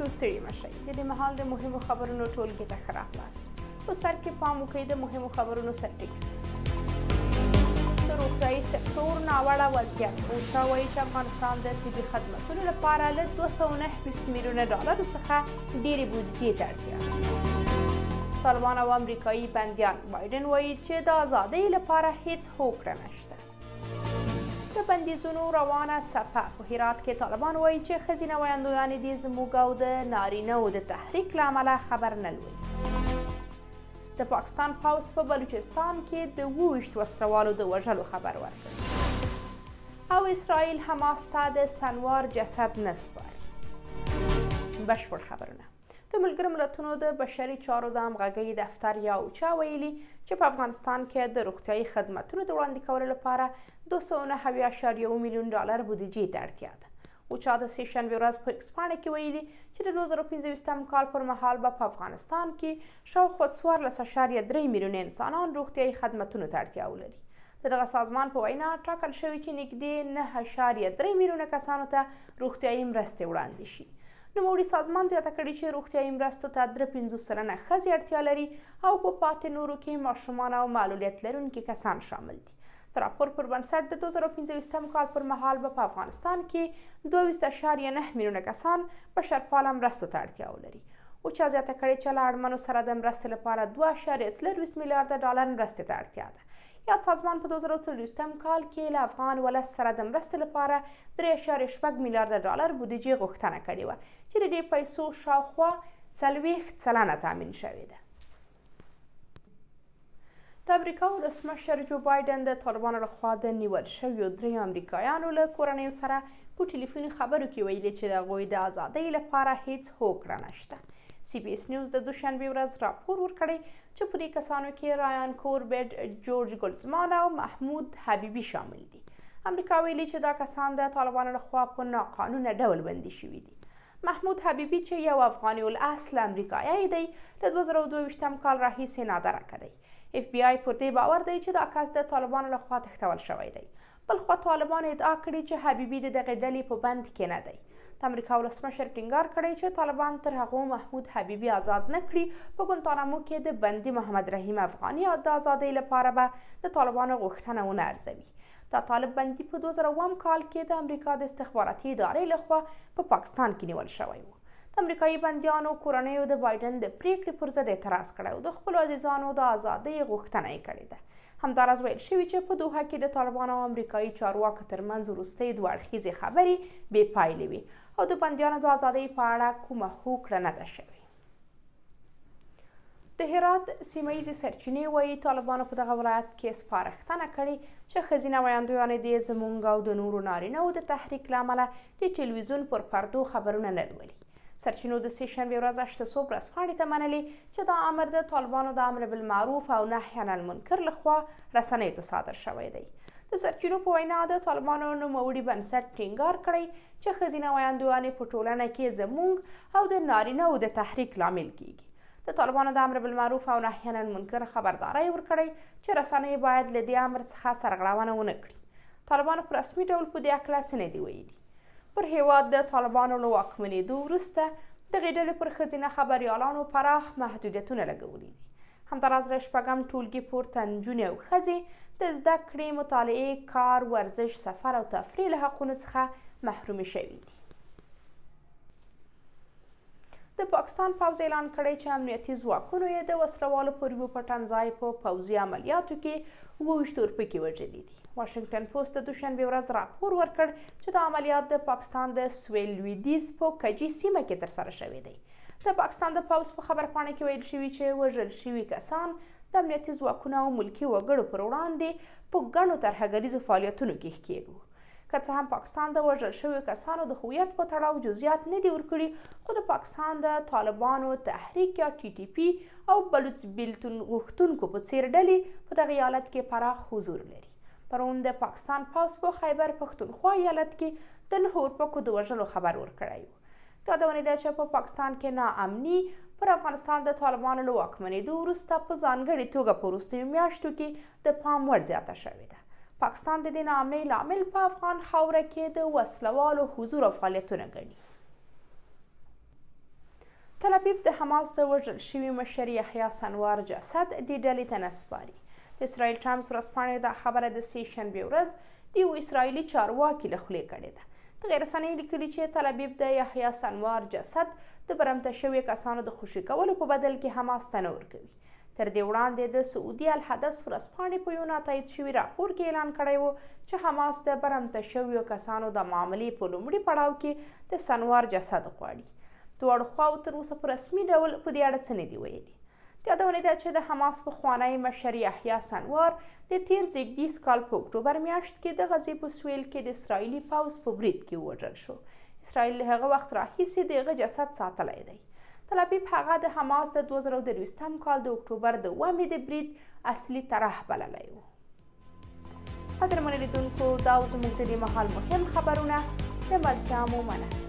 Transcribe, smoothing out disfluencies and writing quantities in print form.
نو ستړي مشئ د دې مهال د مهمو خبرونو ټولګي ته ښه راغلاست. په سر کې پام وکړئ د مهمو خبرونو سرټیک. د روغتیايي سکتور ناوړه وضعیت. اوچا وایي چې افغانستان د طبي خدمتونو لپاره له 229 میلیونه ډالرو څخه ډېرې بودیجې ته اړتیا ده. طالبان او امریکایي بندیان. بایډن وایي چې د ازادۍ لپاره هیڅ هوکړه نشته. د بندیزونو روانه څپه. په هرات کې طالبان وایي چې ښځینه ویاندویانې دې زموږ او د نارینهو د تحریک له امله خبر نه لولي. د پاکستان پوځ په بلوچستان کې د 27 وسلوالو د وژلو خبر ورکړ. او اسرائیل حماس ته د سنوار جسد نه سپاري. بشپړ خبرونه. د ملګرو ملتونو د بشري چارو د همغږۍ دفتر یا اوچا ویلي چې په افغانستان کې د روغتیايي خدمتونو د وړاندې کولو لپاره 209.1 میلیون ډالر بودیجې ته اړتیا ده. اوچا د سې شنبې ورځ په ایکس پاڼه کې ویلي چې د 2015 کال پر مهال به په افغانستان کې شاوخوا 14.3 میلیونه انسانان روغتیايي خدمتونو ته اړتیا ولري. د دغه سازمان په وینا ټاکل شوي چې نږدې 9.3 میلیونه کسانو ته روغتیايي مرستې وړاندې شي. نوموړي سازمان زیاته کړې چې روغتیايي مرستو ته 53 سلنه ښځې اړتیا لري او په پاتې نورو کې ماشومان او معلولیت لرونکي کسان شامل دي. د راپور پر بنسټ د 2015 کال پر مهال به په افغانستان کې 22.9 میلیونه کسان بشرپاله مرستو ته اړتیا ولري. اوچا زیاته کړې چې له اړمنو سره د مرستې لپاره 2.23 میلیارده ډالر مرستې ته اړتیا ده. یاد سازمان په 2023 کال کې له افغان ولس سره د مرستې لپاره 3.6 میلیارده ډالر بودیجې غوښتنه کړې وه چې د دې پیسو شاوخوا 40 سلنه تامین شوې ده. د امریکا ولسمشر جو بایډن د طالبانو لخوا د نیول شویو 3 امریکایانو له کورنیو سره په ټلیفوني خبرو کې ویلي چې د هغوی د ازادۍ لپاره هیڅ هوکړه نشته. سی بي اس نیوز د دوشنبې ورځ راپور ورکړی چې په دې کسانو کې رایان کوربیټ، جورج ګلزمان او محمود حبیبي شامل دي. امریکا ویلي چې دا کسان د طالبانو لخوا په ناقانونه ډول بندي شوي دي. محمود حبیبي چې یو افغاني الاصل امریکایی دی له 2022 کال راهیسې نادرکه دی. اف بی آی پر دې باور دی چې دا کس د طالبانو لخوا تښتول شوی دی. بلخوا طالبانو ادعا کړې چې حبیبي د دغې ډلې په بند کې نه دی. د امریکا ولسمشر ټینګار کړی چې طالبان تر هغو محمود حبیبي آزاد نه کړي په ګوانتانامو کې د بندي محمد رحیم افغاني د ازادۍ لپاره به د طالبانو غوښتنه ونه ارزوي. دا طالب بندي په 2000 کال کې د امریکا د استخباراتي ادارې لخوا په پاکستان کې نیول شوی و. د امریکایي بندیانو کورنیو د بایډن د پریکړې پر ضد اعتراض کړی او د خپلو عزیزانو د ازادۍ غوښتنه یې کړې ده. همداراز ویل شوي چې په دوحه کې د طالبانو او امریکایي چارواکو ترمنځ وروستۍ دوه اړخیزې خبرې بې پایلې وي او د بندیانو د ازادۍ په اړه کومه هوکړه نه ده شوې. د هرات سیمه ییزې سرچینې وایي طالبانو په دغه ولایت کې سپارښتنه کړې چې ښځینه ویاندویانې دې زموږ او د نورو نارینهو د تحریک له امله د ټلویزیون پر پردو خبرونه نه لولي. سرچینو د سې شنبې ورځ 8 صبح ورځپاڼې ته منلي چې دا امر د طالبانو د امر بالمعروف او نهي عن المنکر لخوا رسنیو ته صادر شوی دی. د سرچینو په وینا د طالبانو نوموړي بنسټ ټینګار کړی چې ښځینه ویاندویانې په ټولنه کې زموږ او د نارینهو د تحریک لامل کیږي. د طالبانو د امر بالمعروف او نهي عن المنکر خبرداری ورکړی چې رسنۍ باید له دې امر څخه سرغړونه ونه کړي. طالبانو په رسمي ډول په دې هکله څه نه دي ویلي. پر هیواد د طالبانو له واکمنېدو وروسته دغې ډلې پر ښځینه خبریالانو پراخ محدودیتونه لګولي دي. همداراز له 6 ټولګي پورته نجونې او ښځې د زده کړې، مطالعې، کار، ورزش، سفر او تفریح له حقونو څخه محرومې شوي دي. د پاکستان پوځ اعلان کړی چې امنیتي ځواکونو یې د وسلوالو پر یوه پټنځای په پوځي عملیاتو کې 27 اورپکي وژلي دي. واشنګټن پوسټ د دوشنبې ورځ راپور ورکړ چې دا عملیات د پاکستان د سویل لویدیځ په کجي سیمه کې ترسره شوی دی. د پاکستان د پوځ په خبرپاڼه کې ویل شوي چې وژل شوي کسان د امنیتي ځواکونو او ملکي وګړو پر وړاندې په ګڼو ترهګریزو فعالیتونو کې ښکېل وو. که څه هم پاکستان د وژل شویو کسانو د هویت په تړاو جزئیات نه دي ورکړي، خو د پاکستان د طالبانو تحریک یا TTP او بلوچ بیلتون غوښتونکو په څېر ډلې په دغه ایالت کې پراخ حضور لري. پرون د پاکستان پوځ په خیبر پښتونخوا ایالت کې د 9 اورپکو د وژلو خبر ورکړی و. یادونه ده چې په پاکستان کې ناامني پر افغانستان د طالبانو له واکمنېدو وروسته په ځانګړې توګه په وروستیو میاشتو کې د پام وړ زیاته شوې ده. پاکستان د دې ناامنۍ لامل په افغان خاوره کې د وسلوالو حضور او فعالیتونه ګڼي. تل ابیب د حماس د وژل شوي مشر یحیی سنوار جسد دې ډلې ته نه سپاري. د اسرائیل ټایمز ورځپاڼې دا خبره د سې شنبې ورځ د یو اسرائیلي چارواکي له خولې کړې ده. دغې رسنۍ لیکلي چې تل ابیب د یحیی سنوار جسد د برمته شویو کسانو د خوشي کولو په بدل کې حماس ته نه ورکوي. تر دې وړاندې د سعودي الحدث ورځپاڼې په یو ناتایید شوي راپور کې اعلان کړی و چې حماس د برمته شویو کسانو د معاملې په لومړي پړاو کې د سنوار جسد غواړي. دواړو خواو تر اوسه په رسمي ډول په دې اړه څه نه دي ویلي. د یادونې ده چې د حماس پخوانی مشر یحیی سنوار د تیر زېږدیز کال په اکتوبر میاشت کې د غزې په سویل کې د اسرائیلي پوځ په برید کې ووژل شو. اسرائیل له هغه وخت راهیسې د هغه جسد ساتلی دی. تل ابیب هغه د حماس د 2023 کال د اکتوبر د 9 د برید اصلي طرح بللی و. قدرمنو لیدونکو دا زموږ د دې مهال مهم خبرونه. د ملتیا مو مننه.